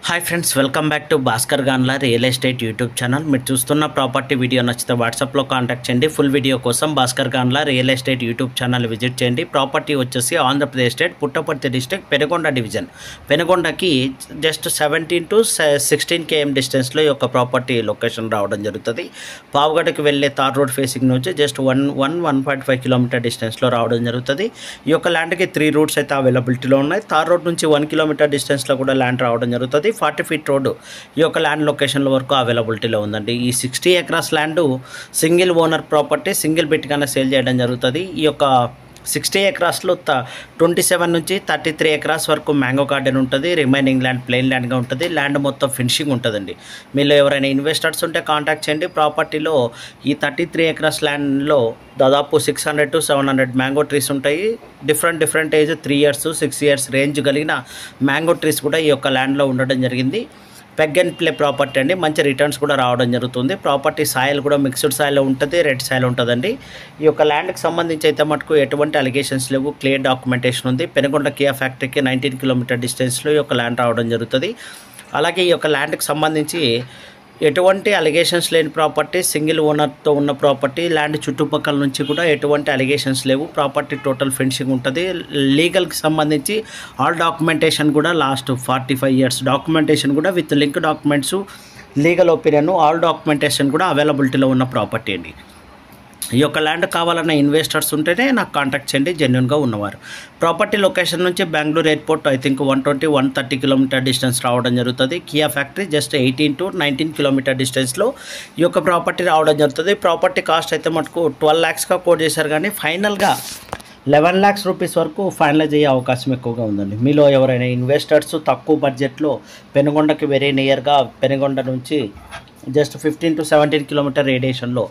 Hi friends, welcome back to Bhaskar Ganla real estate YouTube channel. మీరు చూస్తున్న property video నచ్చితే వాట్సాప్లో కాంటాక్ట్ చేయండి. ఫుల్ వీడియో కోసం Bhaskar Ganla real estate YouTube channel visit చేయండి. ప్రాపర్టీ వచ్చేసి Andhra Pradesh state Puttaparthi district Penukonda division. పెనుగొండకి జస్ట్ 17 to 16 km డిస్టెన్స్లో ఈ యొక్క ప్రాపర్టీ లొకేషన్ రావడం జరుగుతుంది. పావుగడకి వెళ్ళే తార్ రోడ్ ఫేసింగ్ నుంచి జస్ట్ 1.5 కిలోమీటర్ డిస్టెన్స్లో రావడం జరుగుతుంది. ఈ యొక్క ల్యాండ్కి 3 రూట్స్ అయితే అవైలబిలిటీలో ఉన్నాయి. తార్ రోడ్ నుంచి 1 కిలోమీటర్ డిస్టెన్స్లో కూడా ల్యాండ్ రావడం జరుగుతుంది. 40 feet రోడ్డు ఈ యొక్క ల్యాండ్ లొకేషన్ల వరకు అవైలబిలిటీలో ఉందండి. ఈ 60 acres land single owner property, single bit కన్నా సేల్ చేయడం జరుగుతుంది. ఈ యొక్క 60 acresలో 27 నుంచి 33 acres వరకు మ్యాంగో గార్డెన్ ఉంటుంది. రిమైనింగ్ ల్యాండ్ ప్లెయిన్ ల్యాండ్గా ఉంటుంది. ల్యాండ్ మొత్తం ఫినిషింగ్ ఉంటుందండి. మీలో ఎవరైనా ఇన్వెస్టర్స్ ఉంటే కాంటాక్ట్ చేయండి. ప్రాపర్టీలో ఈ 33 acres ల్యాండ్లో దాదాపు 600 to 700 మ్యాంగో ట్రీస్ ఉంటాయి. Different age 3 years 6 years range కలిగిన మ్యాంగో ట్రీస్ కూడా ఈ యొక్క ల్యాండ్లో ఉండడం జరిగింది. పెగ్ అండ్ ప్లే ప్రాపర్టీ అండి. మంచి రిటర్న్స్ కూడా రావడం జరుగుతుంది. ప్రాపర్టీ సాయిల్ కూడా మిక్స్డ్ సాయిల్ ఉంటుంది, రెడ్ సాయిల్ ఉంటుందండి. ఈ యొక్క ల్యాండ్కి సంబంధించి అయితే మటుకు ఎటువంటి అలిగేషన్స్ లేవు, క్లియర్ డాక్యుమెంటేషన్ ఉంది. పెనుగొండ కియా ఫ్యాక్టరీకి 19 కిలోమీటర్ డిస్టెన్స్లో ఈ యొక్క ల్యాండ్ రావడం జరుగుతుంది. అలాగే ఈ యొక్క ల్యాండ్కి సంబంధించి ఎటువంటి అలిగేషన్స్ లేని ప్రాపర్టీ, సింగిల్ ఓనర్తో ఉన్న ప్రాపర్టీ. ల్యాండ్ చుట్టుపక్కల నుంచి కూడా ఎటువంటి అలిగేషన్స్ లేవు. ప్రాపర్టీ టోటల్ ఫినిషింగ్ ఉంటుంది. లీగల్కి సంబంధించి ఆల్ డాక్యుమెంటేషన్ కూడా లాస్ట్ 45 years డాక్యుమెంటేషన్ కూడా with link documents, legal opinion, all documentation కూడా అవైలబిలిటీలో ఉన్న ప్రాపర్టీ అండి. ఈ యొక్క ల్యాండ్ కావాలన్న ఇన్వెస్టర్స్ ఉంటేనే నాకు కాంటాక్ట్ చేయండి, జెన్యున్గా ఉన్నవారు. ప్రాపర్టీ లొకేషన్ నుంచి Bengaluru airport I think 120-130 kilometre distance రావడం జరుగుతుంది. Kia factory just 18 to 19 kilometre డిస్టెన్స్లో ఈ యొక్క ప్రాపర్టీ రావడం జరుగుతుంది. ప్రాపర్టీ కాస్ట్ అయితే మటుకు 12 lakhsగా కోట్ చేశారు, కానీ ఫైనల్గా 11 lakhs రూపీస్ వరకు ఫైనలైజ్ అయ్యే అవకాశం ఎక్కువగా ఉందండి. మీలో ఎవరైనా ఇన్వెస్టర్స్ తక్కువ బడ్జెట్లో పెనుగొండకి వెరీ నియర్గా, పెనుగొండ నుంచి జస్ట్ 15 to 17 కిలోమీటర్ రేడియేషన్లో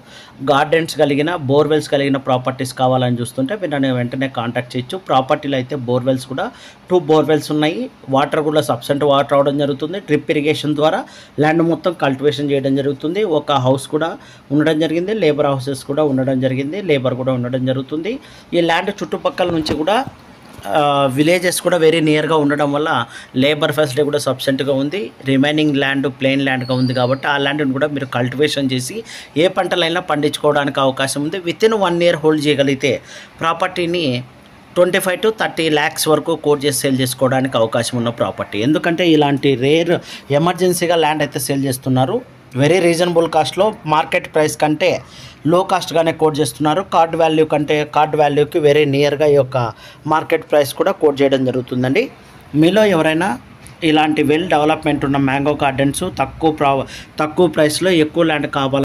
గార్డెన్స్ కలిగిన, బోర్వెల్స్ కలిగిన ప్రాపర్టీస్ కావాలని చూస్తుంటే మీరు నన్ను వెంటనే కాంటాక్ట్ చేయొచ్చు. ప్రాపర్టీలో అయితే బోర్వెల్స్ కూడా 2 బోర్వెల్స్ ఉన్నాయి. వాటర్ కూడా సబ్సెంట్ వాటర్ అవడం జరుగుతుంది. డ్రిప్ ఇరిగేషన్ ద్వారా ల్యాండ్ మొత్తం కల్టివేషన్ చేయడం జరుగుతుంది. ఒక హౌస్ కూడా ఉండడం జరిగింది, లేబర్ హౌసెస్ కూడా ఉండడం జరిగింది, లేబర్ కూడా ఉండడం జరుగుతుంది. ఈ ల్యాండ్ చుట్టుపక్కల నుంచి కూడా విలేజెస్ కూడా వెరీ నియర్గా ఉండడం వల్ల లేబర్ ఫెసిలిటీ కూడా సబ్సెంట్గా ఉంది. రిమైనింగ్ ల్యాండ్ ప్లెయిన్ ల్యాండ్గా ఉంది కాబట్టి ఆ ల్యాండ్ని కూడా మీరు కల్టివేషన్ చేసి ఏ పంటలైనా పండించుకోవడానికి అవకాశం ఉంది. వితిన్ 1 year హోల్డ్ చేయగలిగితే ప్రాపర్టీని 25 to 30 lakhs వరకు కోట్ చేసి సేల్ చేసుకోవడానికి అవకాశం ఉన్న ప్రాపర్టీ. ఎందుకంటే ఇలాంటి రేర్ ఎమర్జెన్సీగా ల్యాండ్ అయితే సేల్ చేస్తున్నారు. వెరీ రీజనబుల్ కాస్ట్లో, మార్కెట్ ప్రైస్ కంటే లో కాస్ట్గానే కోట్ చేస్తున్నారు. కార్డ్ వాల్యూకి వెరీ నియర్గా ఈ యొక్క మార్కెట్ ప్రైస్ కూడా కోట్ చేయడం జరుగుతుందండి. మీలో ఎవరైనా ఇలాంటి వెల్ డెవలప్మెంట్ ఉన్న మ్యాంగో గార్డెన్స్ తక్కువ ప్రైస్లో ఎక్కువ ల్యాండ్ కావాలి